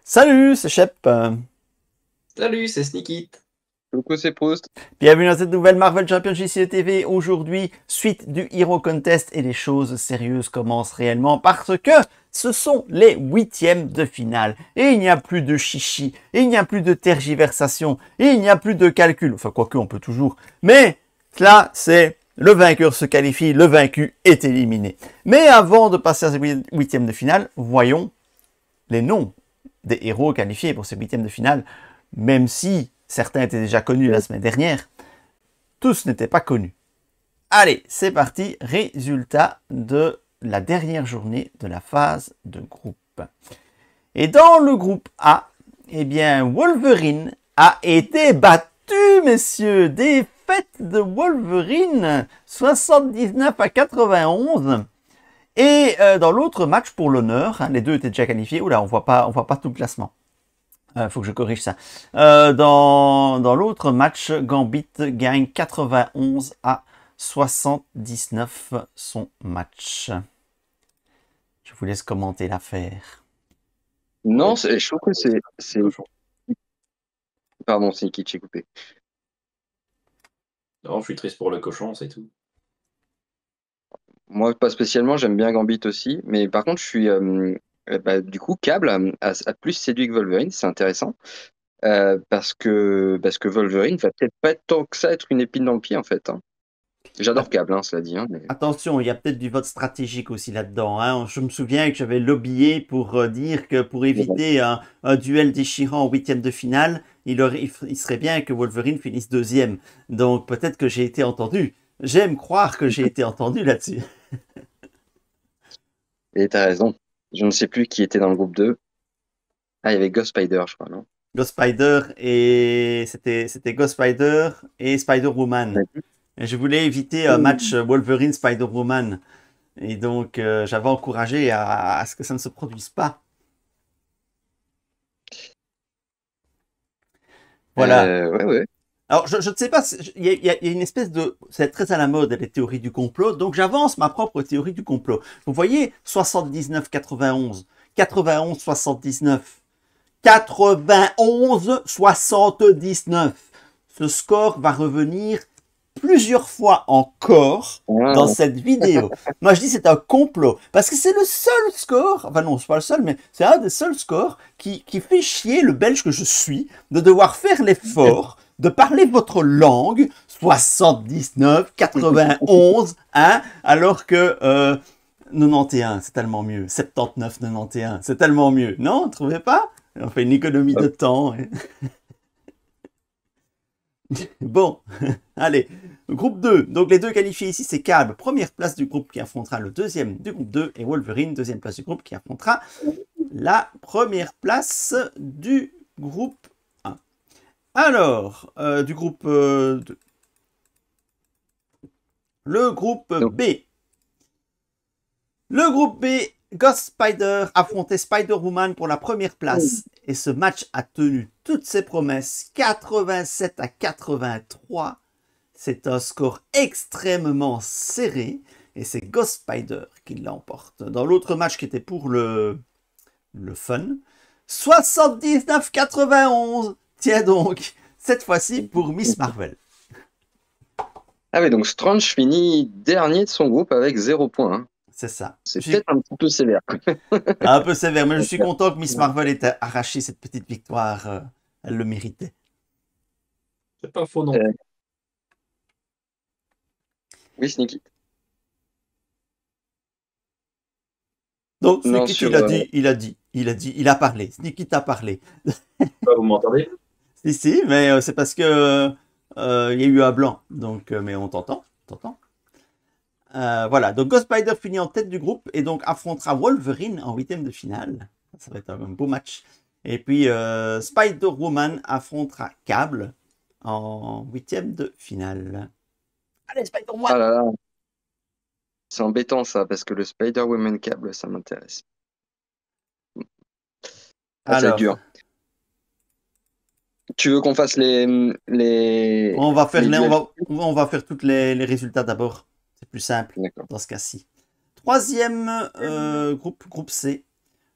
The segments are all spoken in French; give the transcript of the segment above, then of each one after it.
Salut, c'est Shep. Salut, c'est Sneakit. Coucou, c'est Proust. Bienvenue dans cette nouvelle Marvel Championship TV. Aujourd'hui, suite du Hero Contest et les choses sérieuses commencent réellement parce que ce sont les huitièmes de finale. Et il n'y a plus de chichi, et il n'y a plus de tergiversation, et il n'y a plus de calcul. Enfin, quoique, on peut toujours. Mais là, c'est le vainqueur se qualifie, le vaincu est éliminé. Mais avant de passer à ces huitièmes de finale, voyons les noms des héros qualifiés pour ces huitièmes de finale, même si certains étaient déjà connus la semaine dernière, tous n'étaient pas connus. Allez, c'est parti, résultat de la dernière journée de la phase de groupe. Et dans le groupe A, eh bien, Wolverine a été battu, messieurs. Défaite de Wolverine, 79 à 91. Et dans l'autre match pour l'honneur, les deux étaient déjà qualifiés. Oula, on voit pas tout le classement. Faut que je corrige ça. Dans l'autre match, Gambit gagne 91 à 79 son match. Je vous laisse commenter l'affaire. Non, je trouve que c'est... Pardon, c'est Niki, j'ai coupé. Non, je suis triste pour le cochon, c'est tout. Moi, pas spécialement, j'aime bien Gambit aussi. Mais par contre, je suis... du coup, Cable a plus séduit que Wolverine, c'est intéressant. Parce que Wolverine va peut-être pas tant que ça être une épine dans le pied, en fait. Hein. J'adore Cable, cela dit. Mais... Attention, il y a peut-être du vote stratégique aussi là-dedans. Hein. Je me souviens que j'avais lobbyé pour dire que pour éviter un duel déchirant en huitième de finale, il serait bien que Wolverine finisse deuxième. Donc peut-être que j'ai été entendu. J'aime croire que j'ai été entendu là-dessus. Et t'as raison. Je ne sais plus qui était dans le groupe 2. Ah, il y avait Ghost Spider, je crois, non? Ghost Spider et c'était Ghost Spider et Spider-Woman. Et je voulais éviter un match Wolverine-Spider-Woman. Et donc j'avais encouragé à ce que ça ne se produise pas. Voilà. Ouais. Alors, je ne sais pas, il y a une espèce de... C'est très à la mode, les théories du complot, donc j'avance ma propre théorie du complot. Vous voyez, 79-91, 91-79, 91-79. Ce score va revenir plusieurs fois encore dans cette vidéo. Moi, je dis c'est un complot, parce que c'est le seul score, enfin non, c'est pas le seul, mais c'est un des seuls scores qui fait chier le Belge que je suis de devoir faire l'effort de parler votre langue, 79, 91, hein, alors que 91, c'est tellement mieux, 79, 91, c'est tellement mieux. Non, ne trouvez pas? On fait une économie de temps. Bon, allez, groupe 2. Donc les deux qualifiés ici, c'est Cab, première place du groupe qui affrontera le deuxième du groupe 2, et Wolverine, deuxième place du groupe qui affrontera la première place du groupe 1. Alors, du groupe 2. Le groupe B. Le groupe B, Ghost Spider affrontait Spider-Woman pour la première place. Et ce match a tenu toutes ses promesses. 87 à 83. C'est un score extrêmement serré. Et c'est Ghost Spider qui l'emporte. Dans l'autre match qui était pour le fun, 79-91. Tiens donc, cette fois-ci pour Miss Marvel. Ah oui, donc Strange finit dernier de son groupe avec 0 points. Hein. C'est ça. C'est peut-être un petit peu sévère. Un peu sévère, mais je suis content que Miss Marvel ait arraché cette petite victoire. Elle le méritait. C'est pas faux non plus. Oui, Sneaky. Donc, Sneaky, il a parlé. Sneaky t'a parlé. Vous m'entendez? Si, mais c'est parce que il y a eu un blanc. Donc, mais on t'entend. Voilà, donc Ghost Spider finit en tête du groupe et donc affrontera Wolverine en huitième de finale. Ça va être un beau match. Et puis Spider-Woman affrontera Cable en huitième de finale. Allez, Spider-Woman! Ah là là. C'est embêtant ça, parce que le Spider-Woman Cable, ça m'intéresse. Ah, c'est dur. Tu veux qu'on fasse les... On va faire tous les résultats d'abord. C'est plus simple dans ce cas-ci. Troisième groupe C.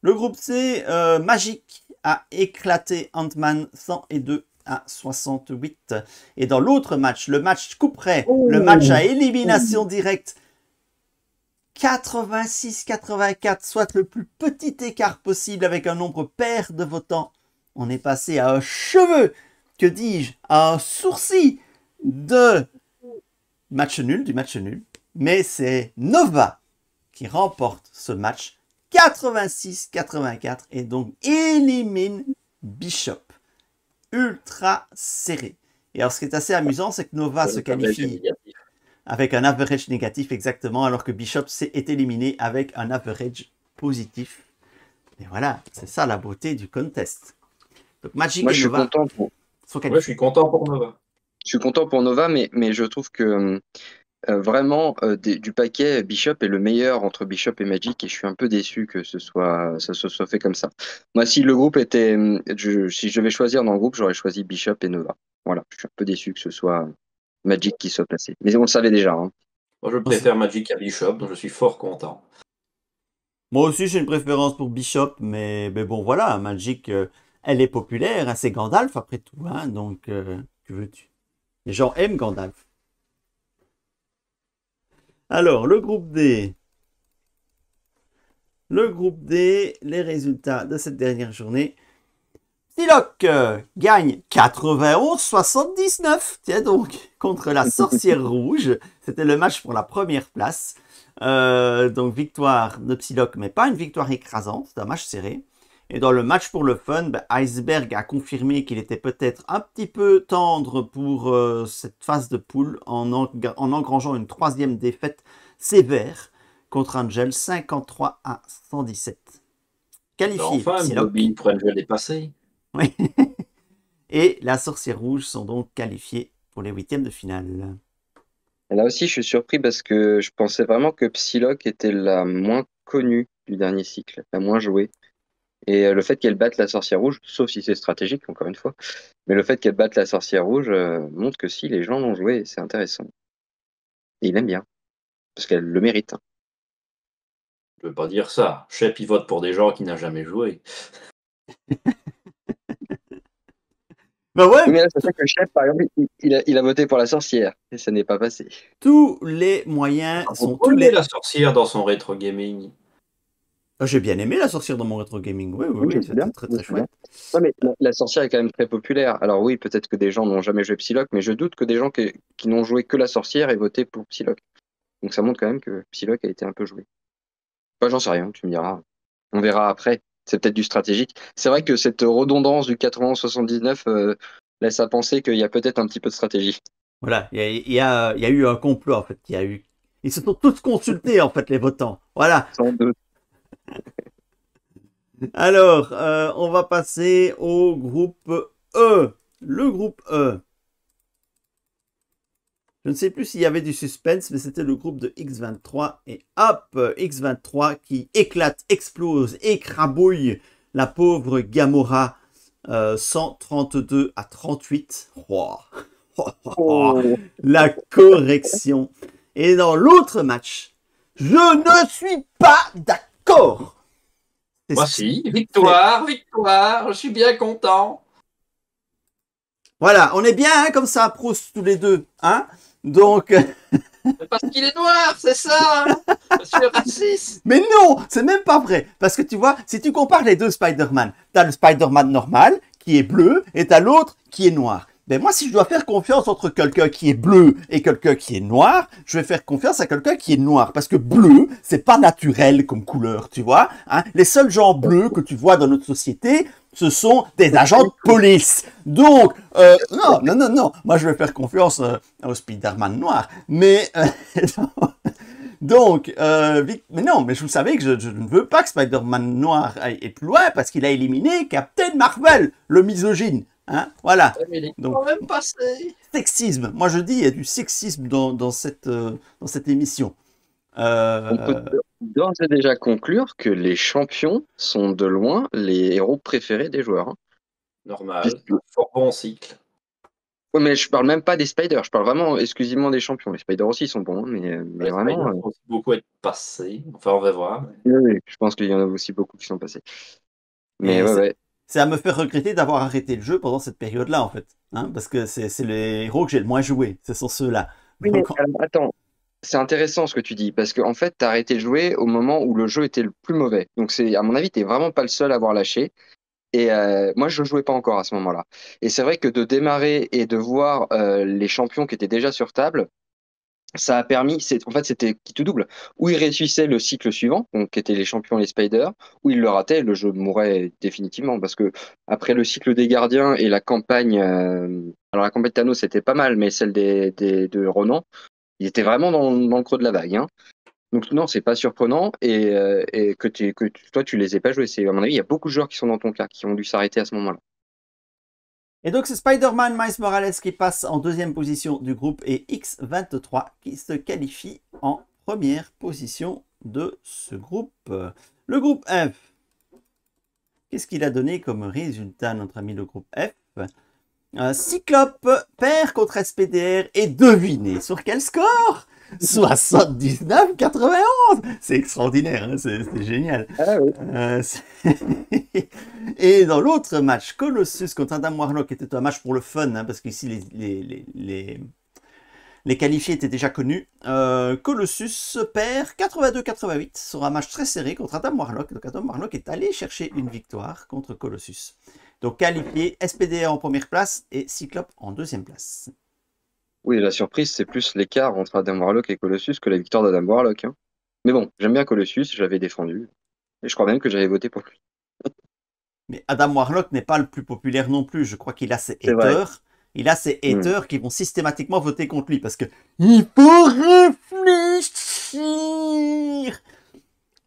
Le groupe C, Magic a éclaté Ant-Man 102 à 68. Et dans l'autre match, le match couperait, le match à élimination directe, 86-84, soit le plus petit écart possible avec un nombre pair de votants. On est passé à un cheveu, que dis-je, à un sourcil de match nul, du match nul. Mais c'est Nova qui remporte ce match 86-84 et donc élimine Bishop. Ultra serré. Et alors ce qui est assez amusant, c'est que Nova se qualifie avec un average négatif exactement, alors que Bishop est éliminé avec un average positif. Et voilà, c'est ça la beauté du contest. Donc Magic et Nova sont qualifiés. Ouais, je suis content pour Nova. Je suis content pour Nova, mais je trouve que vraiment, du paquet, Bishop est le meilleur entre Bishop et Magic, et je suis un peu déçu que ça se soit fait comme ça. Moi, si le groupe était, si je devais choisir dans le groupe, j'aurais choisi Bishop et Nova. Voilà, je suis un peu déçu que ce soit Magic qui soit placé. Mais on le savait déjà. Hein. Moi, je préfère Magic à Bishop, donc je suis fort content. Moi aussi, j'ai une préférence pour Bishop, mais bon, voilà, Magic, elle est populaire, hein, c'est Gandalf après tout, hein, donc, que veux-tu? Les gens aiment Gandalf. Alors, le groupe D. Le groupe D, les résultats de cette dernière journée. Psylocke gagne 91-79, tiens donc, contre la Sorcière Rouge. C'était le match pour la première place. Donc, victoire de Psylocke, mais pas une victoire écrasante, c'est un match serré. Et dans le match pour le fun, Iceberg a confirmé qu'il était peut-être un petit peu tendre pour cette phase de poule en engrangeant une troisième défaite sévère contre Angel, 53-117. Qualifié, enfin, Psylocke. pour Angel est passé. Oui. Et la Sorcière Rouge sont donc qualifiés pour les huitièmes de finale. Et là aussi, je suis surpris parce que je pensais vraiment que Psylocke était la moins connue du dernier cycle, la moins jouée. Et le fait qu'elle batte la Sorcière Rouge, sauf si c'est stratégique, encore une fois, mais le fait qu'elle batte la Sorcière Rouge montre que si les gens l'ont joué, c'est intéressant. Et il aime bien, parce qu'elle le mérite. Hein. Je veux pas dire ça. Shep, il vote pour des gens qui n'ont jamais joué. Bah ouais. Mais là, c'est ça que Shep, par exemple, il a voté pour la Sorcière, et ça n'est pas passé. Tous les moyens sont tous les... la Sorcière dans son rétro gaming. J'ai bien aimé la Sorcière dans mon rétro gaming. Oui, c'était très chouette. Ouais, mais la Sorcière est quand même très populaire. Alors oui, peut-être que des gens n'ont jamais joué Psylocke, mais je doute que des gens qui n'ont joué que la Sorcière aient voté pour Psylocke. Donc ça montre quand même que Psylocke a été un peu joué. Enfin, j'en sais rien, tu me diras. On verra après. C'est peut-être du stratégique. C'est vrai que cette redondance du 91-79 laisse à penser qu'il y a peut-être un petit peu de stratégie. Voilà, il y a eu un complot en fait. Ils se sont tous consultés en fait, les votants. Voilà. Sans doute. Alors, on va passer au groupe E. Le groupe E. Je ne sais plus s'il y avait du suspense, mais c'était le groupe de X23. Et hop, X23 qui éclate, explose, écrabouille la pauvre Gamora 132-38. La correction. Et dans l'autre match, je ne suis pas d'accord. Moi si, victoire, je suis bien content. Voilà, on est bien hein, comme ça, Proust, tous les deux. Hein donc... Parce qu'il est noir, c'est ça hein. Je suis raciste. Mais non, c'est même pas vrai. Parce que tu vois, si tu compares les deux Spider-Man, t'as le Spider-Man normal, qui est bleu, et t'as l'autre qui est noir. Ben moi, si je dois faire confiance entre quelqu'un qui est bleu et quelqu'un qui est noir, je vais faire confiance à quelqu'un qui est noir. Parce que bleu, c'est pas naturel comme couleur, tu vois. Hein, les seuls gens bleus que tu vois dans notre société, ce sont des agents de police. Donc, non. Moi, je vais faire confiance au Spider-Man noir. Mais, donc, mais non, mais je vous savais que je ne veux pas que Spider-Man noir aille plus loin parce qu'il a éliminé Captain Marvel, le misogyne. Hein, voilà. Mais il est Donc, quand même passé. Sexisme. Moi, je dis, il y a du sexisme dans cette émission. On peut d'ores et déjà conclure que les champions sont de loin les héros préférés des joueurs. Hein. Normal. Fort bon cycle. Ouais, mais je parle même pas des Spiders, je parle vraiment exclusivement des champions. Les Spiders aussi sont bons, mais vraiment. Il faut beaucoup être passé. Enfin, on va voir. Oui, je pense qu'il y en a aussi beaucoup qui sont passés. Mais ouais. c'est à me faire regretter d'avoir arrêté le jeu pendant cette période-là, en fait. Hein, parce que c'est les héros que j'ai le moins joué. Ce sont ceux-là. Oui, mais Donc, alors, attends, c'est intéressant ce que tu dis, parce qu'en fait, tu as arrêté de jouer au moment où le jeu était le plus mauvais. Donc, à mon avis, tu n'es vraiment pas le seul à avoir lâché. Et moi, je ne jouais pas encore à ce moment-là. Et c'est vrai que de démarrer et de voir les champions qui étaient déjà sur table, ça a permis, en fait, c'était qui tout double. Ou ils réussissaient le cycle suivant, donc qui étaient les champions, les Spiders, ou ils le rataient, le jeu mourait définitivement. Parce que après le cycle des gardiens et la campagne, alors la campagne Thanos c'était pas mal, mais celle de Ronan, ils étaient vraiment dans le creux de la vague. Hein. Donc non, c'est pas surprenant et toi tu les aies pas joués. C'est à mon avis, il y a beaucoup de joueurs qui sont dans ton cas, qui ont dû s'arrêter à ce moment-là. et donc, c'est Spider-Man Miles Morales qui passe en deuxième position du groupe et X23 qui se qualifie en première position de ce groupe. Le groupe F. Qu'est-ce qu'il a donné comme résultat, notre ami le groupe F? Cyclope perd contre SPDR et devinez sur quel score? 79-91. C'est extraordinaire, hein, c'est génial. Ah oui. Et dans l'autre match, Colossus contre Adam Warlock était un match pour le fun, hein, parce qu'ici les qualifiés étaient déjà connus. Colossus perd 82-88 sur un match très serré contre Adam Warlock. Donc Adam Warlock est allé chercher une victoire contre Colossus. Donc qualifié, SPDR en première place et Cyclope en deuxième place. Oui, la surprise, c'est plus l'écart entre Adam Warlock et Colossus que la victoire d'Adam Warlock. Hein. Mais bon, j'aime bien Colossus, je l'avais défendu. Et je crois même que j'avais voté pour lui. Mais Adam Warlock n'est pas le plus populaire non plus. Je crois qu'il a ses C'est vrai. haters. Il a ses haters qui vont systématiquement voter contre lui parce que il faut réfléchir.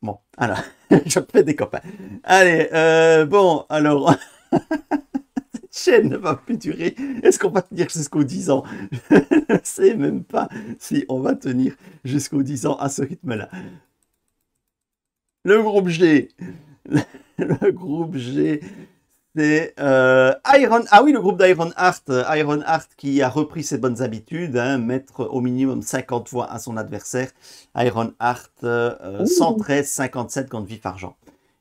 Bon, alors, je fais des copains. Allez, bon, alors, cette chaîne ne va plus durer. Est-ce qu'on va tenir jusqu'aux 10 ans? Je ne sais même pas si on va tenir jusqu'aux 10 ans à ce rythme-là. Le groupe G. Le groupe G, c'est Iron... Ah oui, le groupe d'Iron Heart. Iron Heart qui a repris ses bonnes habitudes, hein, mettre au minimum 50 voix à son adversaire. Iron Heart 113-57 contre Vif Argent.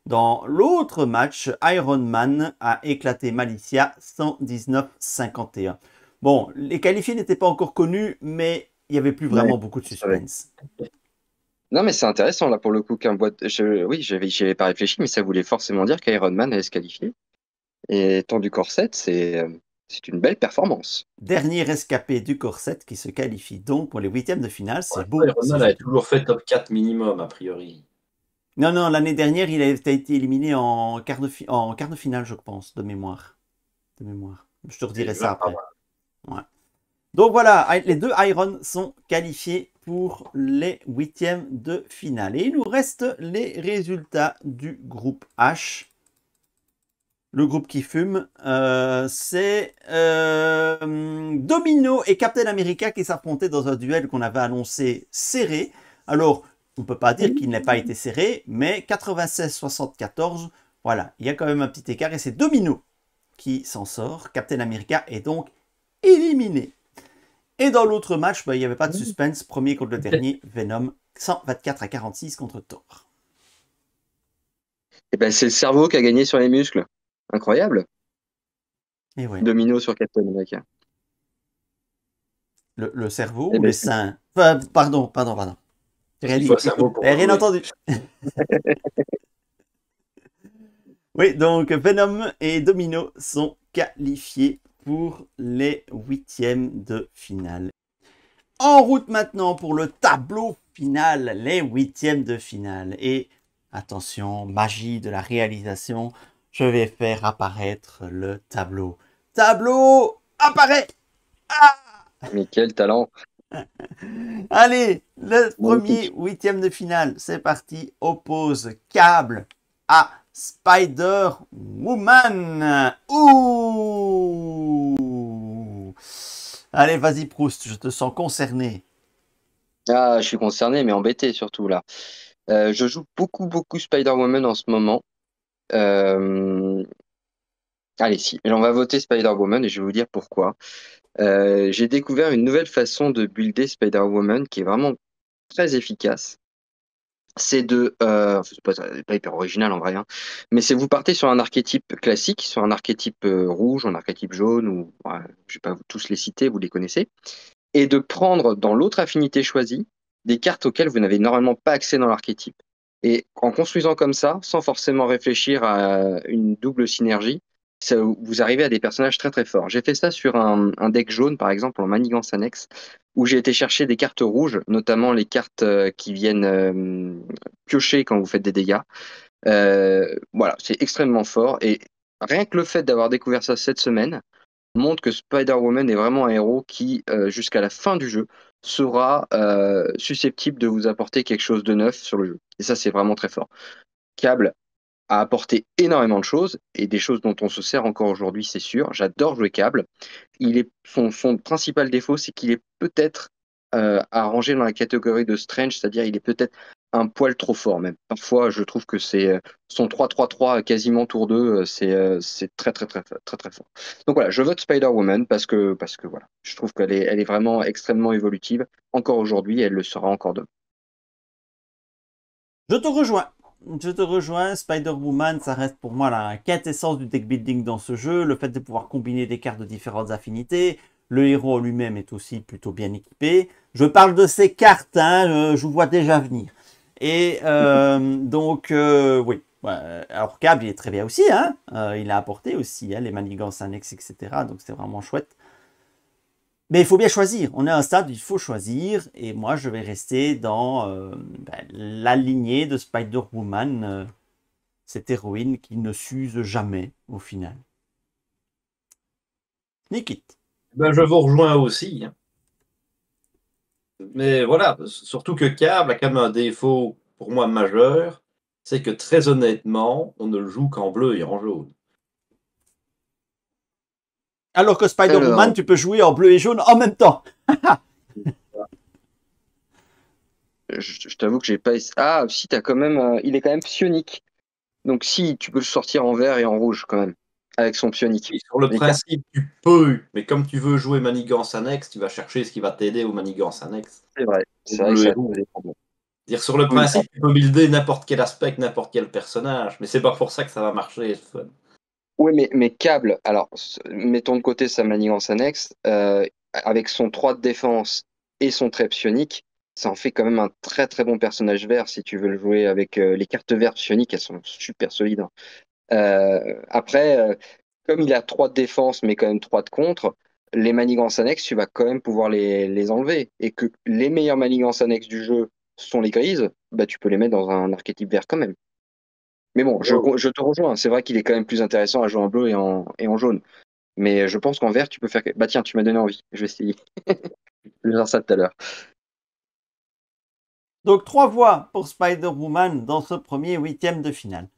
Dans l'autre match, Iron Man a éclaté Malicia 119-51. Bon, les qualifiés n'étaient pas encore connus, mais il n'y avait plus vraiment beaucoup de suspense. Non, mais c'est intéressant là pour le coup qu'un boîte. Oui, j'y avais pas réfléchi, mais ça voulait forcément dire qu'Iron Man allait se qualifier. Et tant du corset, c'est une belle performance. Dernier rescapé du corset qui se qualifie donc pour les huitièmes de finale. C'est beau. Iron Man avait toujours fait top 4 minimum, a priori. Non, non, l'année dernière, il a été éliminé en quart de finale, je pense, de mémoire. Je te redirai ça après. Ouais. Donc voilà, les deux Iron sont qualifiés pour les huitièmes de finale. Et il nous reste les résultats du groupe H. Le groupe qui fume, c'est Domino et Captain America qui s'affrontaient dans un duel qu'on avait annoncé serré. Alors, on ne peut pas dire qu'il n'ait pas été serré, mais 96-74, voilà, il y a quand même un petit écart et c'est Domino qui s'en sort. Captain America est donc éliminé. Et dans l'autre match, il n'y avait pas de suspense. Premier contre le dernier, Venom, 124-46 contre Thor. Et ben, c'est le cerveau qui a gagné sur les muscles. Incroyable. Et ouais. Domino sur Captain America. Le cerveau ou les seins? Enfin, pardon. Rien entendu. Oui, donc Venom et Domino sont qualifiés pour les huitièmes de finale. En route maintenant pour le tableau final, les huitièmes de finale. Et attention, magie de la réalisation, je vais faire apparaître le tableau. Tableau apparaît! Ah! Mais quel talent! Allez, le premier huitième de finale, c'est parti, oppose Cable à Spider-Woman. Ouh! Allez, vas-y Proust, je te sens concerné. Ah, je suis concerné, mais embêté surtout là. Je joue beaucoup Spider-Woman en ce moment. Allez, si, on va voter Spider-Woman et je vais vous dire pourquoi. J'ai découvert une nouvelle façon de builder Spider-Woman qui est vraiment très efficace. c'est c'est pas hyper original en vrai, hein, mais c'est vous partez sur un archétype classique, sur un archétype rouge, un archétype jaune, ou ouais, je vais pas tous les citer, vous les connaissez, et de prendre dans l'autre affinité choisie des cartes auxquelles vous n'avez normalement pas accès dans l'archétype. Et en construisant comme ça, sans forcément réfléchir à une double synergie, vous arrivez à des personnages très très forts. J'ai fait ça sur un deck jaune, par exemple, en manigance annexe, où j'ai été chercher des cartes rouges, notamment les cartes qui viennent piocher quand vous faites des dégâts. Voilà, c'est extrêmement fort. Et rien que le fait d'avoir découvert ça cette semaine montre que Spider-Woman est vraiment un héros qui, jusqu'à la fin du jeu, sera susceptible de vous apporter quelque chose de neuf sur le jeu. Et ça, c'est vraiment très fort. Cable a apporté énormément de choses, et des choses dont on se sert encore aujourd'hui, c'est sûr. J'adore jouer Cable. Son principal défaut, c'est qu'il est peut-être à ranger dans la catégorie de Strange, c'est-à-dire il est peut-être un poil trop fort même. Parfois, je trouve que c'est son 3-3-3 quasiment tour 2, c'est très très très très très fort. Donc voilà, je vote Spider-Woman parce que voilà, je trouve elle est vraiment extrêmement évolutive. Encore aujourd'hui, elle le sera encore demain. Je te rejoins. Je te rejoins, Spider-Woman, ça reste pour moi la quintessence du deck building dans ce jeu, le fait de pouvoir combiner des cartes de différentes affinités, le héros lui-même est aussi plutôt bien équipé. Je parle de ces cartes, hein, je vous vois déjà venir. Et donc, oui. Ouais, alors, Cable, il est très bien aussi, hein. Il a apporté aussi hein, les manigances annexes, etc. Donc, c'est vraiment chouette. Mais il faut bien choisir. On est à un stade où il faut choisir. Et moi, je vais rester dans la lignée de Spider-Woman, cette héroïne qui ne s'use jamais au final. Nikit. Ben, je vous rejoins aussi, hein. Mais voilà, surtout que Cable a quand même un défaut pour moi majeur, c'est que très honnêtement, on ne le joue qu'en bleu et en jaune. Alors que Spider-Woman, Alors, tu peux jouer en bleu et jaune en même temps. je t'avoue que j'ai pas. Ah, si, t'as quand même. Il est quand même psionique. Donc, si, tu peux le sortir en vert et en rouge quand même, avec son psionique. Oui, sur le Les cartes, principe, tu peux, mais comme tu veux jouer manigance annexe, tu vas chercher ce qui va t'aider aux manigances annexes, c'est vrai. au C'est vrai que bleu et ça rouge. pose des problèmes. Dire sur le Oui, principe, tu peux builder n'importe quel aspect, n'importe quel personnage, mais c'est pas pour ça que ça va marcher. Fun. oui, mais Cable, alors, mettons de côté sa manigance annexe, avec son 3 de défense et son trait psionique, ça en fait quand même un très très bon personnage vert si tu veux le jouer avec les cartes vertes psioniques, elles sont super solides, hein. Après, comme il a 3 de défense mais quand même 3 de contre, les manigances annexes, tu vas quand même pouvoir les enlever. Et que les meilleures manigances annexes du jeu sont les grises, bah tu peux les mettre dans un archétype vert quand même. Mais bon, Oh. je te rejoins, c'est vrai qu'il est quand même plus intéressant à jouer en bleu et en jaune. Mais je pense qu'en vert, tu peux faire. Bah tiens, tu m'as donné envie, je vais essayer. Je vais faire ça tout à l'heure. Donc 3 voix pour Spider-Woman dans ce premier huitième de finale.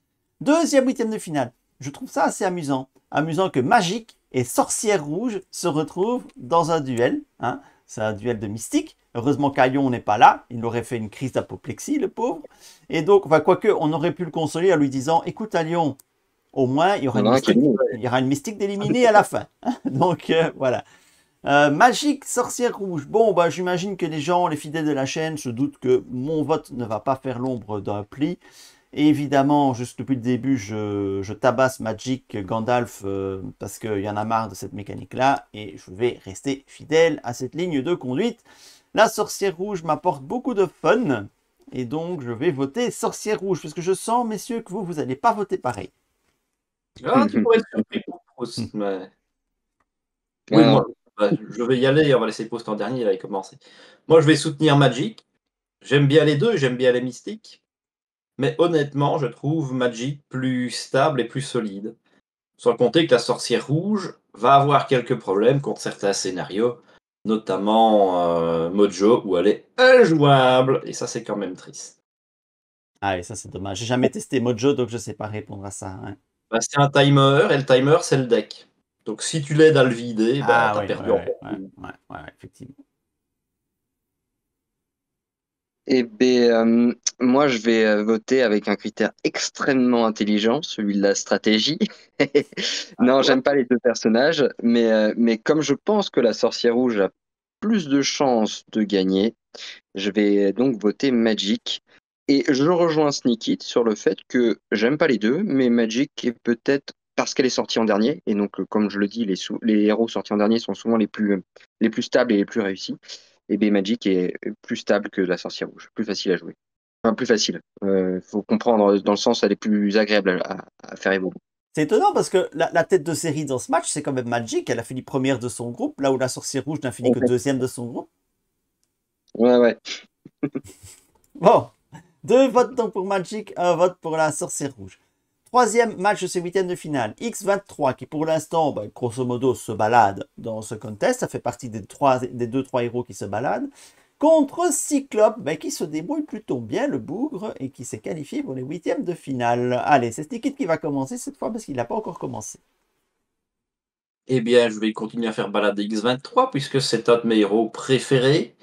Deuxième huitième de finale. Je trouve ça assez amusant. Amusant que Magic et Sorcière Rouge se retrouvent dans un duel. Hein. C'est un duel de mystique. Heureusement qu'Aion n'est pas là. Il aurait fait une crise d'apoplexie, le pauvre. Et donc, enfin, quoique, on aurait pu le consoler en lui disant écoute, Aion, au moins, il y aura Il y en a un qui est nul. il y aura une mystique d'éliminer à la fin. Donc, voilà. Magic, sorcière rouge. Bon, bah, j'imagine que les gens, les fidèles de la chaîne, se doutent que mon vote ne va pas faire l'ombre d'un pli. Et évidemment, juste depuis le début, je tabasse Magic, Gandalf, parce qu'il y en a marre de cette mécanique-là. Et je vais rester fidèle à cette ligne de conduite. La sorcière rouge m'apporte beaucoup de fun. Et donc, je vais voter sorcière rouge. Parce que je sens, messieurs, que vous n'allez pas voter pareil. Ah, tu pourrais être surpris pour Proust, mais... Oui, Ah, moi, bah, je vais y aller, on va laisser Proust en dernier, il va y commencer. Moi, je vais soutenir Magic. J'aime bien les deux, j'aime bien les mystiques. Mais honnêtement, je trouve Magic plus stable et plus solide. Sans compter que la sorcière rouge va avoir quelques problèmes contre certains scénarios, notamment Mojo, où elle est injouable, et ça c'est quand même triste. Ah oui, ça c'est dommage. J'ai jamais testé Mojo, donc je sais pas répondre à ça. Hein. Bah, c'est un timer, et le timer c'est le deck. Donc si tu l'aides à le vider, bah, Ah t'as oui, perdu encore ouais, plus. effectivement. et ben, moi, je vais voter avec un critère extrêmement intelligent, celui de la stratégie. Ah, Non, toi. j'aime pas les deux personnages, mais comme je pense que la sorcière rouge a plus de chances de gagner, je vais donc voter Magic. Et je rejoins Sneakit sur le fait que j'aime pas les deux, mais Magic est peut-être parce qu'elle est sortie en dernier, et donc comme je le dis, les héros sortis en dernier sont souvent les plus stables et les plus réussis. Et bien Magic est plus stable que la sorcière rouge, plus facile à jouer. Enfin, plus facile. Faut comprendre dans le sens, elle est plus agréable à faire évoluer. C'est étonnant parce que la tête de série dans ce match, c'est quand même Magic. Elle a fini première de son groupe, là où la sorcière rouge n'a fini que deuxième de son groupe. Ouais, ouais. Bon, 2 votes donc pour Magic, 1 vote pour la sorcière rouge. Troisième match de ce huitième de finale, X23, qui pour l'instant, grosso modo, se balade dans ce contest. Ça fait partie des 2-3 héros qui se baladent. Contre Cyclope, qui se débrouille plutôt bien, le bougre, et qui s'est qualifié pour les huitièmes de finale. Allez, c'est Sneakit qui va commencer cette fois, parce qu'il n'a pas encore commencé. Eh bien, je vais continuer à faire balader X23, puisque c'est un de mes héros préférés.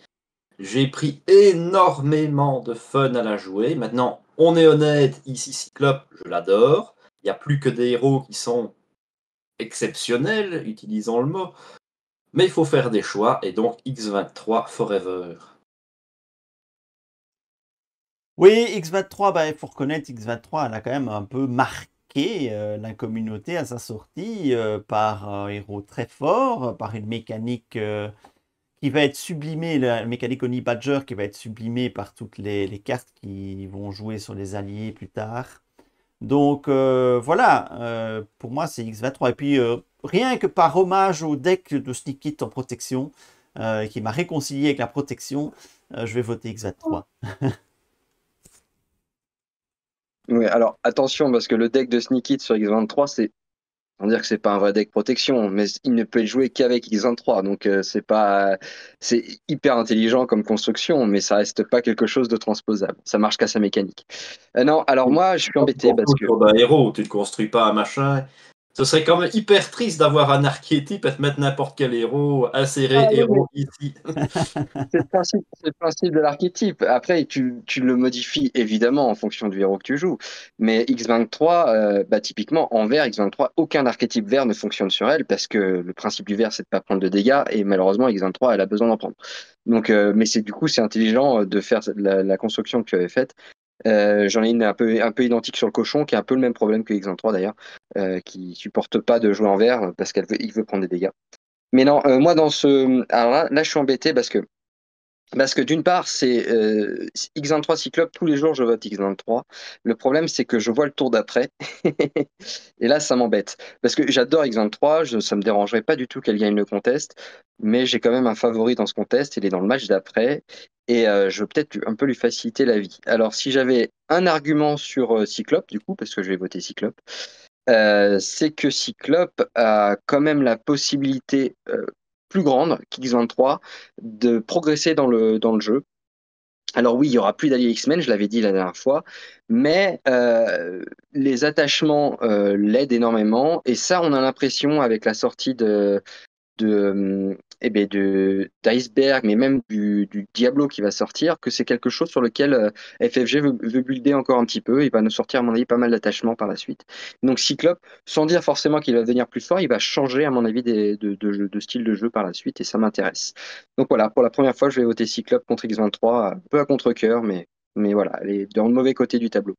J'ai pris énormément de fun à la jouer. Maintenant, on est honnête, ici Cyclope, je l'adore. Il n'y a plus que des héros qui sont exceptionnels, utilisons le mot. Mais il faut faire des choix, et donc X23 Forever. Oui, X23, il faut reconnaître, X23, elle a quand même un peu marqué la communauté à sa sortie par un héros très fort, par une mécanique qui va être sublimée, la mécanique Oni Badger qui va être sublimée par toutes les cartes qui vont jouer sur les alliés plus tard. Donc voilà, pour moi c'est X23. Et puis rien que par hommage au deck de Sneakit en protection, qui m'a réconcilié avec la protection, je vais voter X23. Ouais, alors attention, parce que le deck de Sneakit sur X23, on va dire que c'est pas un vrai deck protection, mais il ne peut être joué qu'avec X23, donc c'est hyper intelligent comme construction, mais ça reste pas quelque chose de transposable. Ça marche qu'à sa mécanique. Non, alors moi, je suis embêté parce que Autour d'un héros, tu ne construis pas un machin. Ce serait quand même hyper triste d'avoir un archétype et de mettre n'importe quel héros, insérer héros ici. c'est le principe de l'archétype. Après, tu le modifies évidemment en fonction du héros que tu joues. Mais X23, typiquement, en vert, X23, aucun archétype vert ne fonctionne sur elle parce que le principe du vert, c'est de pas prendre de dégâts et malheureusement, X23, elle a besoin d'en prendre. Donc, mais du coup, c'est intelligent de faire la construction que tu avais faite. J'en ai une un peu identique sur le cochon, qui a un peu le même problème que X23 d'ailleurs, qui supporte pas de jouer en vert parce qu'il veut prendre des dégâts. Mais non, moi alors là, je suis embêté parce que d'une part, c'est X23 Cyclope, tous les jours je vote X23. Le problème, c'est que je vois le tour d'après. Et là, ça m'embête. Parce que j'adore X23, ça me dérangerait pas du tout qu'elle gagne le contest. Mais j'ai quand même un favori dans ce contest, il est dans le match d'après. Et je veux peut-être un peu lui faciliter la vie. Alors, si j'avais un argument sur Cyclope, du coup, parce que je vais voter Cyclope, c'est que Cyclope a quand même la possibilité plus grande qu'X23 de progresser dans le jeu. Alors oui, il y aura plus d'alliés X-Men, je l'avais dit la dernière fois, mais les attachements l'aident énormément, et ça, on a l'impression avec la sortie d'Iceberg, mais même du Diablo qui va sortir, que c'est quelque chose sur lequel FFG veut builder encore un petit peu. Il va nous sortir, à mon avis, pas mal d'attachements par la suite. Donc Cyclope, sans dire forcément qu'il va devenir plus fort, il va changer, à mon avis, de style de jeu par la suite, et ça m'intéresse. Donc voilà, pour la première fois, je vais voter Cyclope contre X23, un peu à contre-cœur, mais voilà, elle est dans le mauvais côté du tableau.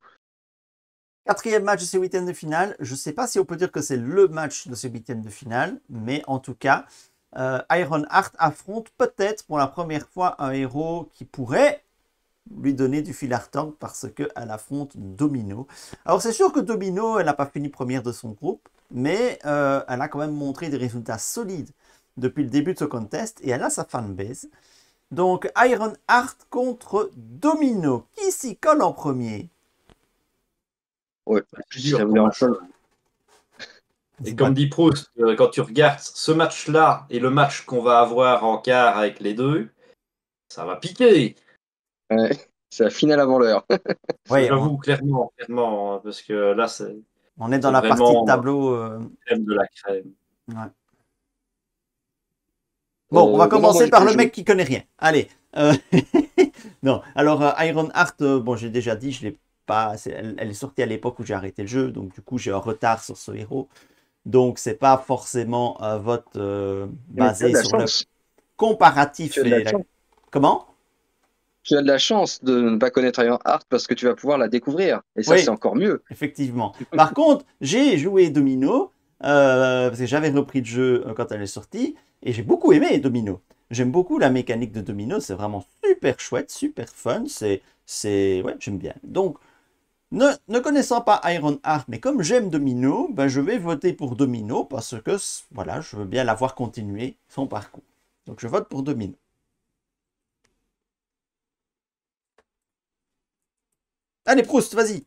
Quatrième match de ce huitième de finale. Je ne sais pas si on peut dire que c'est le match de ce huitième de finale, mais en tout cas, Ironheart affronte peut-être pour la première fois un héros qui pourrait lui donner du fil à retordre parce qu'elle affronte Domino. Alors c'est sûr que Domino, elle n'a pas fini première de son groupe, mais elle a quand même montré des résultats solides depuis le début de ce contest et elle a sa fanbase. Donc Ironheart contre Domino. Qui s'y colle en premier? Ouais, Si ça vous dérange pas. Et comme dit Proust, quand tu regardes ce match-là et le match qu'on va avoir en quart avec les deux, ça va piquer. Ouais, c'est la finale avant l'heure. Oui, J'avoue, clairement, hein, parce que là, on est dans la partie de tableau. Crème de la crème. Ouais. Bon, on va commencer par le mec qui connaît rien. Allez. Non, alors Ironheart, bon, j'ai déjà dit, je l'ai pas. Elle est sortie à l'époque où j'ai arrêté le jeu, donc du coup, j'ai un retard sur ce héros. Donc, c'est pas forcément un vote basé sur le comparatif. Comment? tu as de la chance de ne pas connaître Ironheart parce que tu vas pouvoir la découvrir. Et ça, Oui. c'est encore mieux. Effectivement. Par contre, j'ai joué Domino, parce que j'avais repris le jeu quand elle est sortie, et j'ai beaucoup aimé Domino. J'aime beaucoup la mécanique de Domino, c'est vraiment super chouette, super fun, ouais, j'aime bien. Donc, ne connaissant pas Ironheart, mais comme j'aime Domino, ben je vais voter pour Domino, parce que, voilà, je veux bien la voir continuer son parcours. Donc, je vote pour Domino. Allez, Proust, vas-y.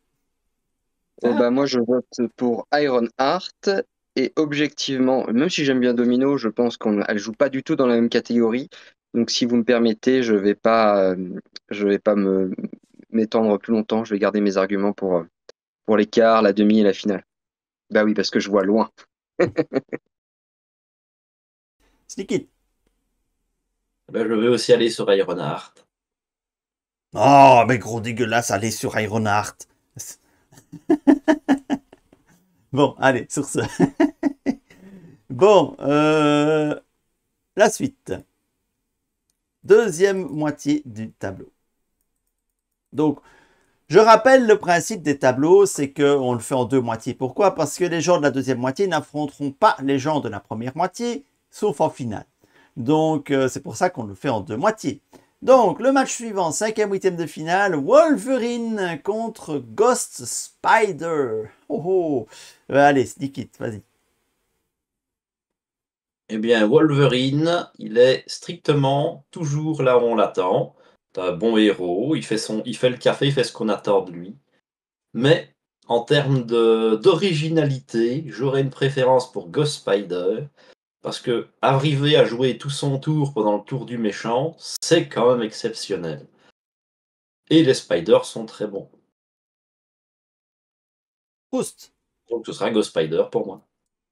Bah, moi, je vote pour Ironheart. Et objectivement, même si j'aime bien Domino, je pense qu'elle joue pas du tout dans la même catégorie. Donc, si vous me permettez, je vais pas m'étendre plus longtemps. Je vais garder mes arguments pour les quarts, la demi et la finale. Bah oui, parce que je vois loin. Sneaky. Ben, je vais aussi aller sur Ironheart. Oh, mais gros dégueulasse, allez sur Ironheart. Bon, allez, sur ce. Bon, la suite. Deuxième moitié du tableau. Donc, je rappelle le principe des tableaux, c'est qu'on le fait en deux moitiés. Pourquoi? Parce que les gens de la deuxième moitié n'affronteront pas les gens de la première moitié, sauf en finale. Donc, c'est pour ça qu'on le fait en deux moitiés. Donc, le match suivant, 5e, 8e de finale, Wolverine contre Ghost Spider. Oh oh. Allez, sneak it, vas-y. Eh bien, Wolverine, il est strictement toujours là où on l'attend. T'as un bon héros, il fait le café, il fait ce qu'on attend de lui. Mais en termes d'originalité, j'aurais une préférence pour Ghost Spider, parce que arriver à jouer tout son tour pendant le tour du méchant, c'est quand même exceptionnel. Et les Spiders sont très bons. Proust. Donc ce sera Ghost Spider pour moi.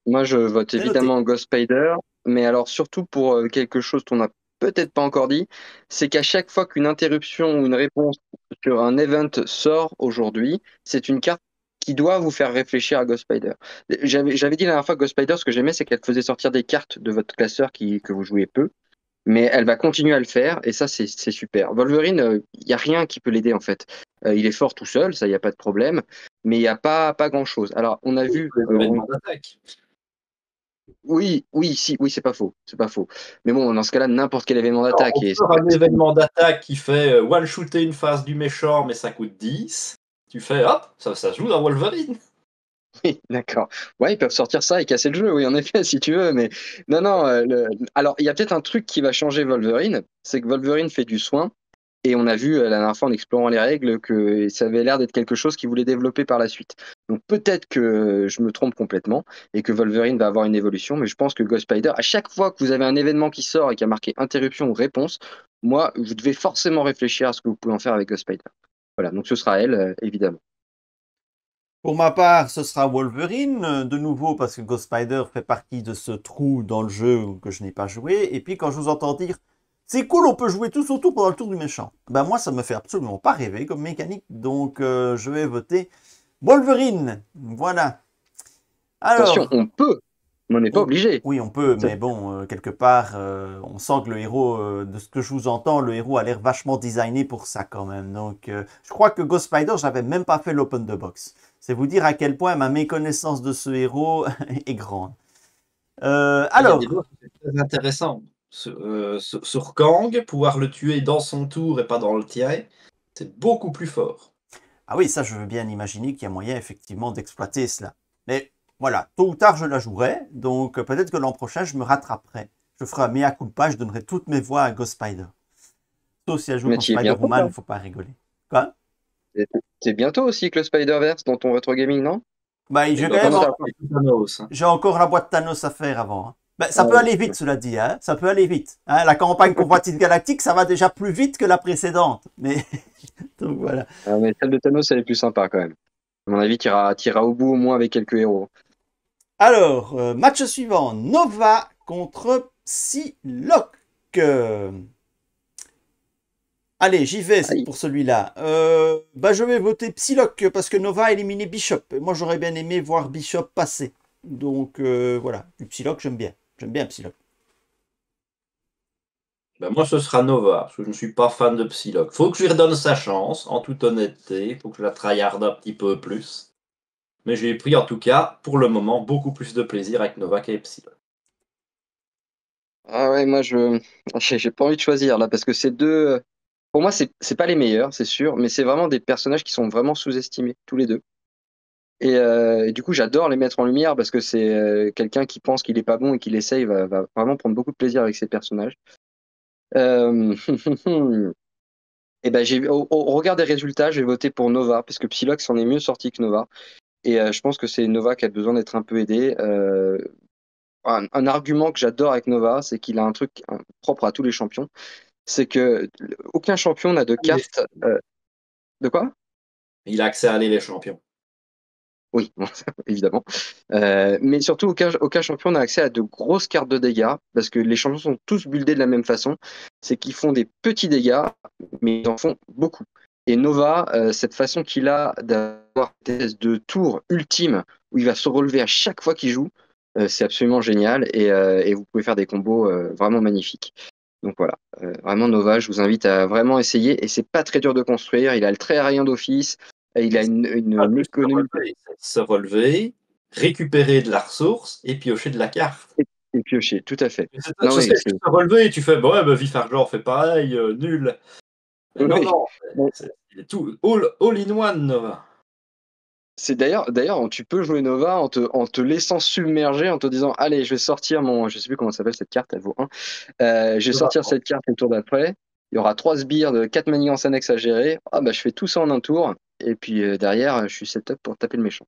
Moi, je vote C'est noté. évidemment Ghost Spider, mais alors surtout pour quelque chose qu'on n'a peut-être pas encore dit, c'est qu'à chaque fois qu'une interruption ou une réponse sur un event sort aujourd'hui, c'est une carte qui doit vous faire réfléchir à Ghost Spider. J'avais dit la dernière fois que Ghost Spider, ce que j'aimais, c'est qu'elle faisait sortir des cartes de votre classeur que vous jouez peu, mais elle va continuer à le faire, et ça, c'est super. Wolverine, il n'y a rien qui peut l'aider en fait. Il est fort tout seul, ça, il n'y a pas de problème, mais il n'y a pas grand-chose. Alors, on a vu... Les événements d'attaque. Oui, oui, si, oui, c'est pas faux, c'est pas faux. Mais bon, dans ce cas-là, n'importe quel événement d'attaque. On sort un événement d'attaque qui fait one-shooter une phase du méchant, mais ça coûte 10. Tu fais, hop, ça joue dans Wolverine. Oui, d'accord. Ouais, ils peuvent sortir ça et casser le jeu, oui, en effet, si tu veux. Mais non, non. Alors, il y a peut-être un truc qui va changer Wolverine, c'est que Wolverine fait du soin. Et on a vu la dernière fois en explorant les règles que ça avait l'air d'être quelque chose qu'il voulait développer par la suite. Donc peut-être que je me trompe complètement et que Wolverine va avoir une évolution, mais je pense que Ghost Spider, à chaque fois que vous avez un événement qui sort et qui a marqué interruption ou réponse, moi, vous devez forcément réfléchir à ce que vous pouvez en faire avec Ghost Spider. Voilà, donc ce sera elle, évidemment. Pour ma part, ce sera Wolverine, de nouveau parce que Ghost Spider fait partie de ce trou dans le jeu que je n'ai pas joué. Et puis quand je vous entends dire c'est cool, on peut jouer tout son tour pendant le tour du méchant. Ben moi, ça me fait absolument pas rêver comme mécanique, donc je vais voter Wolverine. Voilà. Alors, Attention, on peut, mais on n'est pas obligé. oui, on peut, mais bon, quelque part, on sent que le héros, de ce que je vous entends, le héros a l'air vachement designé pour ça quand même. Donc, je crois que Ghost Spider, j'avais même pas fait l'open the box. C'est vous dire à quel point ma méconnaissance de ce héros est grande. Alors, Il y a des boss, c'est très intéressant. Sur Kang, pouvoir le tuer dans son tour et pas dans le tien, c'est beaucoup plus fort. ah oui, ça, je veux bien imaginer qu'il y a moyen effectivement d'exploiter cela. Mais voilà, tôt ou tard, je la jouerai. Donc, peut-être que l'an prochain, je me rattraperai. Je ferai un mea culpa, je donnerai toutes mes voix à Ghost Spider. Sauf si elle joue Mais contre tu y es bientôt, Spider-Woman, il là. ne faut pas rigoler. Quoi? C'est bientôt aussi que le Spider-Verse dans ton rétro gaming, non? Bah, Et j'ai dans quand même, Comment ça Thanos, hein. j'ai encore la boîte Thanos à faire avant. Hein. Ben, ça Ah, peut aller vite, cela dit. Hein. Ça peut aller vite. Hein. La campagne Convoitise Galactique, ça va déjà plus vite que la précédente. Mais donc voilà. ah, mais celle de Thanos, elle est plus sympa quand même. À mon avis, tu iras au bout au moins avec quelques héros. Alors, match suivant, Nova contre Psylocke. Allez, j'y vais Aïe. pour celui-là. Bah, je vais voter Psylocke parce que Nova a éliminé Bishop. Et moi, j'aurais bien aimé voir Bishop passer. Donc voilà, du Psylocke, j'aime bien. J'aime bien Psylocke. Ben moi, ce sera Nova, parce que je ne suis pas fan de Psylocke. Faut que je lui redonne sa chance, en toute honnêteté. Faut que je la tryharde un petit peu plus. Mais j'ai pris, en tout cas, pour le moment, beaucoup plus de plaisir avec Nova qu'avec Psylocke. Ah ouais, moi j'ai pas envie de choisir là parce que ces deux, pour moi c'est pas les meilleurs, c'est sûr, mais c'est vraiment des personnages qui sont vraiment sous-estimés tous les deux. Et du coup j'adore les mettre en lumière parce que c'est quelqu'un qui pense qu'il est pas bon et qui l'essaye va vraiment prendre beaucoup de plaisir avec ces personnages. Euh... Et ben au regard des résultats, je vais voter pour Nova parce que Psylocke s'en est mieux sorti que Nova. Et je pense que c'est Nova qui a besoin d'être un peu aidé. Un argument que j'adore avec Nova, c'est qu'il a un truc propre à tous les champions, c'est que aucun champion n'a de carte. De quoi? Il a accès à aller les champions. Oui, évidemment. Mais surtout, aucun champion n'a accès à de grosses cartes de dégâts, parce que les champions sont tous buildés de la même façon. C'est qu'ils font des petits dégâts, mais ils en font beaucoup. Et Nova, cette façon qu'il a d'avoir une espèce de tour ultime, où il va se relever à chaque fois qu'il joue, c'est absolument génial, et vous pouvez faire des combos vraiment magnifiques. Donc voilà, vraiment Nova, je vous invite à vraiment essayer, et c'est pas très dur de construire, il a le trait aérien d'office, et il a Pas une plus économie se relever, récupérer de la ressource et piocher de la carte. et piocher, tout à fait. Je Non, oui, sais, tu te relever et tu fais, bon, ouais, bah, Vif Argent fait pareil, nul. Mais non, oui. non, Bon, il est tout all in one, Nova. c'est d'ailleurs, tu peux jouer Nova en te laissant submerger, en te disant, allez, je vais sortir je sais plus comment s'appelle cette carte, elle vaut 1. Je vais sortir cette carte le tour d'après. Il y aura 3 sbires de 4 manigances annexes à gérer. Ah, bah, je fais tout ça en un tour. Et puis derrière, je suis setup pour taper le méchant.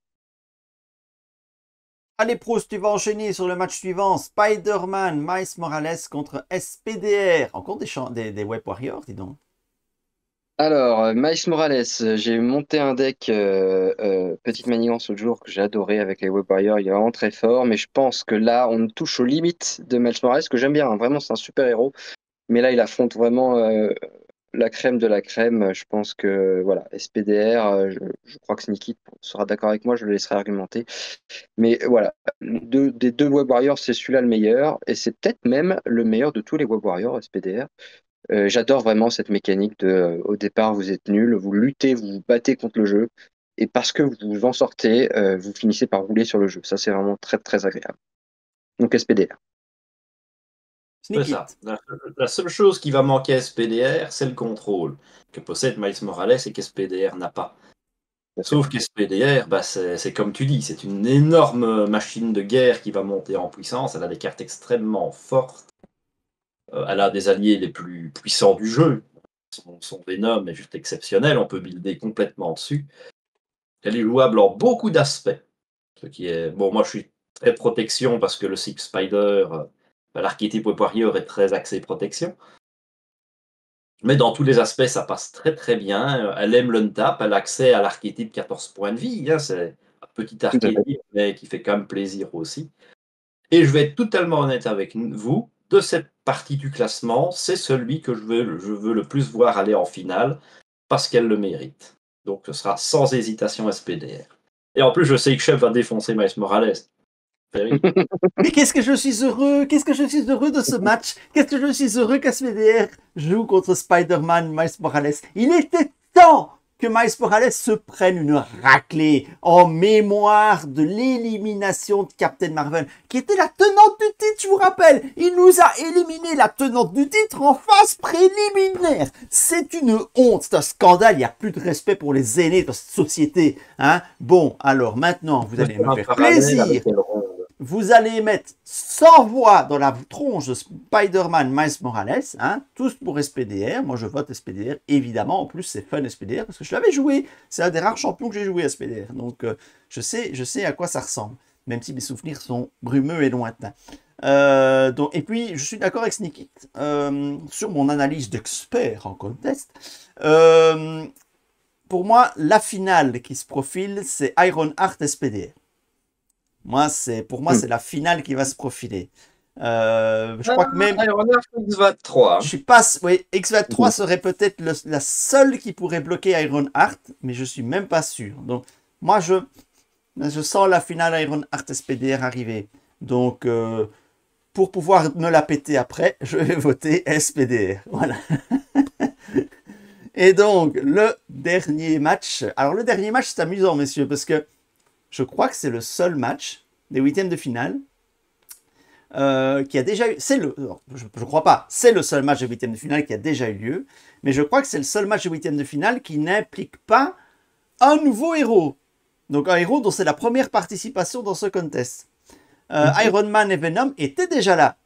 Allez Proust, tu vas enchaîner sur le match suivant. Spider-Man, Miles Morales contre SPDR. Encore des Web Warriors, dis donc. Alors, Miles Morales, j'ai monté un deck Petite Manigance l'autre jour que j'ai adoré avec les Web Warriors. Il est vraiment très fort, mais je pense que là, on touche aux limites de Miles Morales, que j'aime bien, hein. Vraiment, c'est un super héros. Mais là, il affronte vraiment la crème de la crème. Je pense que, voilà, SPDR, je crois que Sneaky sera d'accord avec moi, je le laisserai argumenter. Mais voilà, des deux Web Warriors, c'est celui-là le meilleur, et c'est peut-être même le meilleur de tous les Web Warriors, SPDR. J'adore vraiment cette mécanique de, au départ, vous êtes nul, vous luttez, vous vous battez contre le jeu, et parce que vous en sortez, vous finissez par rouler sur le jeu. Ça, c'est vraiment très, très agréable. Donc SPDR. C'est Sneak ça. it. La seule chose qui va manquer à SPDR, c'est le contrôle que possède Miles Morales et qu'SPDR n'a pas. Sauf qu'SPDR, bah, c'est comme tu dis, c'est une énorme machine de guerre qui va monter en puissance. Elle a des cartes extrêmement fortes. Elle a des alliés les plus puissants du jeu. Son Venom est juste exceptionnel. On peut builder complètement dessus. Elle est jouable en beaucoup d'aspects. Ce qui est. Bon, moi je suis très protection parce que le Six Spider, l'archétype Web Warrior est très axé protection. Mais dans tous les aspects, ça passe très très bien. Elle aime l'untap, elle a accès à l'archétype 14 points de vie. Hein, c'est un petit Tout à fait. archétype, mais qui fait quand même plaisir aussi. Et je vais être totalement honnête avec vous, de cette partie du classement, c'est celui que je veux le plus voir aller en finale, parce qu'elle le mérite. Donc ce sera sans hésitation SPDR. Et en plus, je sais que Chef va défoncer Miles Morales. Mais qu'est-ce que je suis heureux, qu'est-ce que je suis heureux de ce match, qu'est-ce que je suis heureux qu'SPDR joue contre Spider-Man, Miles Morales. Il était temps que Miles Morales se prenne une raclée en mémoire de l'élimination de Captain Marvel, qui était la tenante du titre, je vous rappelle. Il nous a éliminé la tenante du titre en phase préliminaire. C'est une honte, c'est un scandale, il n'y a plus de respect pour les aînés de cette société. Hein. Bon, alors maintenant, vous allez me faire plaisir. Vous allez mettre 100 voix dans la tronche de Spider-Man Miles Morales, hein, tous pour SPDR. Moi, je vote SPDR, évidemment. En plus, c'est fun SPDR parce que je l'avais joué. C'est un des rares champions que j'ai joué à SPDR. Donc, je sais à quoi ça ressemble, même si mes souvenirs sont brumeux et lointains. Et puis, je suis d'accord avec Sneaky sur mon analyse d'expert en contest. Pour moi, la finale qui se profile, c'est Ironheart SPDR. Pour moi, c'est la finale qui va se profiler. Je crois que même. XVAT 3. Je suis pas. Oui, XVAT 3 serait peut-être la seule qui pourrait bloquer Ironheart, mais je suis même pas sûr. Donc, moi, je sens la finale Ironheart SPDR arriver. Donc, pour pouvoir me la péter après, je vais voter SPDR. Voilà. Et donc, le dernier match. Alors, le dernier match, c'est amusant, messieurs, parce que je crois que c'est le seul match des huitièmes de finale qui a déjà eu. Je crois pas. C'est le seul match des huitièmes de finale qui a déjà eu lieu. Mais je crois que c'est le seul match des huitièmes de finale qui n'implique pas un nouveau héros. Donc, un héros dont c'est la première participation dans ce contest. Iron Man et Venom étaient déjà là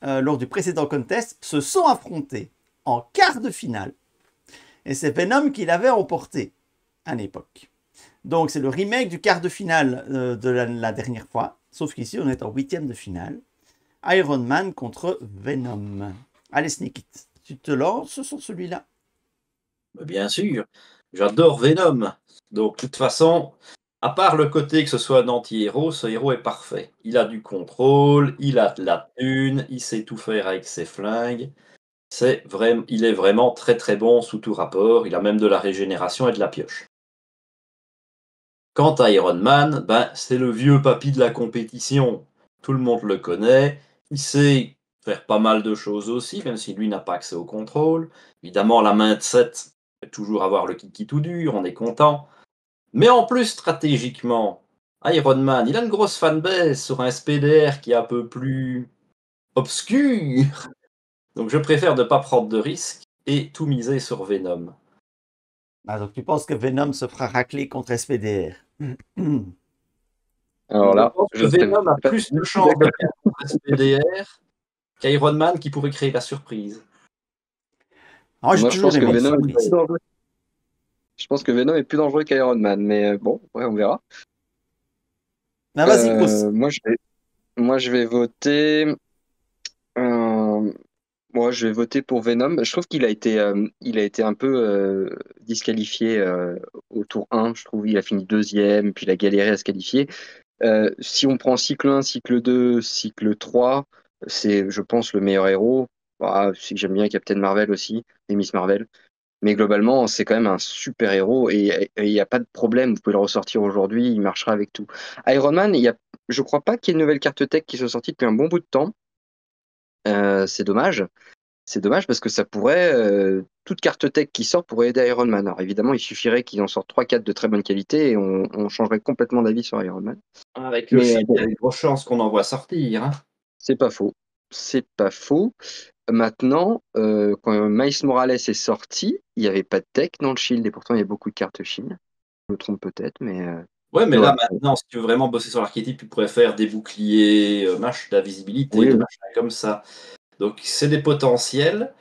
lors du précédent contest, se sont affrontés en quart de finale. Et c'est Venom qui l'avait emporté à l'époque. Donc c'est le remake du quart de finale de la dernière fois, sauf qu'ici on est en huitième de finale. Iron Man contre Venom. Allez Sneak It, tu te lances sur celui-là? Bien sûr, j'adore Venom. Donc de toute façon, à part le côté que ce soit un anti-héros, ce héros est parfait. Il a du contrôle, il a de la thune, il sait tout faire avec ses flingues. Il est vraiment très très bon sous tout rapport. Il a même de la régénération et de la pioche. Quant à Iron Man, ben, c'est le vieux papy de la compétition. Tout le monde le connaît. Il sait faire pas mal de choses aussi, même si lui n'a pas accès au contrôle. Évidemment, la main de 7 peut toujours avoir le kiki tout dur, on est content. Mais en plus, stratégiquement, Iron Man, il a une grosse fanbase sur un SPDR qui est un peu plus obscur. Donc je préfère ne pas prendre de risques et tout miser sur Venom. Ah, donc tu penses que Venom se fera racler contre SPDR? Alors Je là, pense je que ne sais Venom a pas plus du de tout chances de d'accord. perdre contre SPDR qu'Iron Man qui pourrait créer la surprise. Moi, j'ai Moi, je toujours pense que aimé les Venom est plus surprises. dangereux. Je pense que Venom est plus dangereux qu'Iron Man, mais bon, ouais, on verra. Ah, vas-y, Grousse. Moi, je vais voter. euh, Moi, je vais voter pour Venom. Je trouve il a été un peu disqualifié au tour 1. Je trouve il a fini deuxième, puis il a galéré à se qualifier. Si on prend cycle 1, cycle 2, cycle 3, c'est, je pense, le meilleur héros. Ah, j'aime bien Captain Marvel aussi, et Miss Marvel. Mais globalement, c'est quand même un super héros et il n'y a pas de problème. Vous pouvez le ressortir aujourd'hui, il marchera avec tout. Iron Man, je crois pas qu'il y ait une nouvelle carte tech qui soit sortie depuis un bon bout de temps. C'est dommage. C'est dommage parce que ça pourrait, toute carte tech qui sort pourrait aider Iron Man. Alors évidemment, il suffirait qu'ils en sortent 3-4 de très bonne qualité et on changerait complètement d'avis sur Iron Man. Avec le Mais film, il y bon, a une grosse chance qu'on en voit sortir. Hein. c'est pas faux. C'est pas faux. Maintenant, quand Miles Morales est sorti, il n'y avait pas de tech dans le Shield et pourtant il y a beaucoup de cartes Shield. Je me trompe peut-être, Ouais, mais mais là, voilà. maintenant, si tu veux vraiment bosser sur l'archétype, tu pourrais faire des boucliers, de la visibilité, Oui, des oui. machins comme ça. Donc, c'est des potentiels.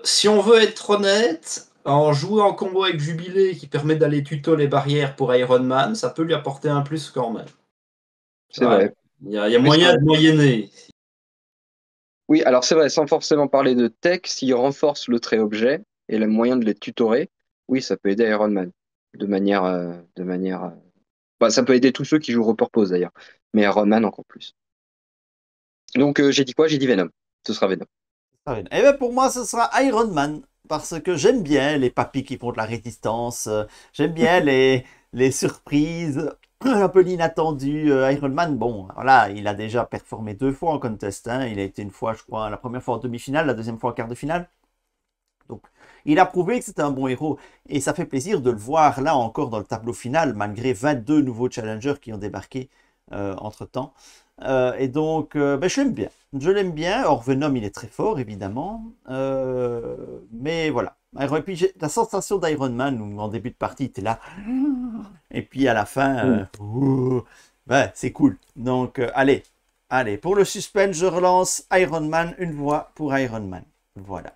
Si on veut être honnête, en jouant en combo avec Jubilé qui permet d'aller tuto les barrières pour Iron Man, ça peut lui apporter un plus quand même. C'est Ouais, vrai. il y a Oui, c'est moyen vrai. de moyenner. Oui, alors c'est vrai, sans forcément parler de tech, s'il renforce le trait objet et le moyen de les tutorer, oui, ça peut aider Iron Man. Bah, ça peut aider tous ceux qui jouent au purpose d'ailleurs. Mais Iron Man encore plus. Donc j'ai dit quoi? J'ai dit Venom. Ce sera Venom. Et bien pour moi, ce sera Iron Man. Parce que j'aime bien les papis qui font de la résistance. J'aime bien les surprises, un peu l'inattendu. Iron Man, bon, voilà, il a déjà performé 2 fois en contest. Hein. Il a été une fois, je crois, la première fois en demi-finale, la deuxième fois en quart de finale. Donc, il a prouvé que c'était un bon héros. Et ça fait plaisir de le voir là encore dans le tableau final, malgré 22 nouveaux challengers qui ont débarqué entre-temps. Et donc, ben, je l'aime bien. Je l'aime bien. Or, Venom, il est très fort, évidemment. Mais voilà. Et puis, j'ai la sensation d'Iron Man, où en début de partie, il était là. Et puis, à la fin, ouais, c'est cool. Donc, allez, pour le suspense, je relance Iron Man, une voix pour Iron Man. Voilà.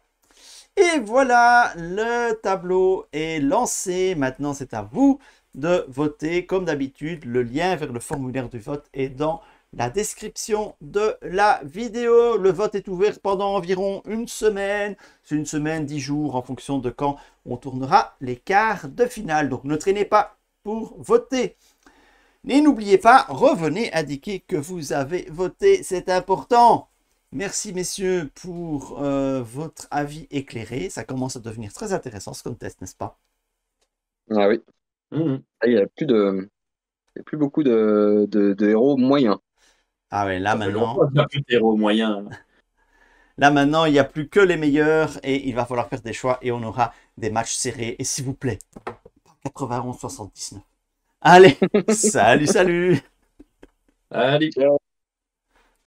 Et voilà, le tableau est lancé. Maintenant, c'est à vous de voter. Comme d'habitude, le lien vers le formulaire du vote est dans la description de la vidéo. Le vote est ouvert pendant environ une semaine. C'est une semaine, 10 jours en fonction de quand on tournera les quarts de finale. Donc ne traînez pas pour voter. Et n'oubliez pas, revenez indiquer que vous avez voté, c'est important. Merci messieurs pour votre avis éclairé. Ça commence à devenir très intéressant ce contest, n'est-ce pas? Ah oui. Mhm. Il n'y a plus beaucoup de héros moyens. Ah ouais, là Ça fait maintenant, longtemps qu'il n'y a plus de héros moyens. il n'y a plus que les meilleurs et il va falloir faire des choix et on aura des matchs serrés. Et s'il vous plaît, 91-79. Allez, salut, salut! Allez. Ciao.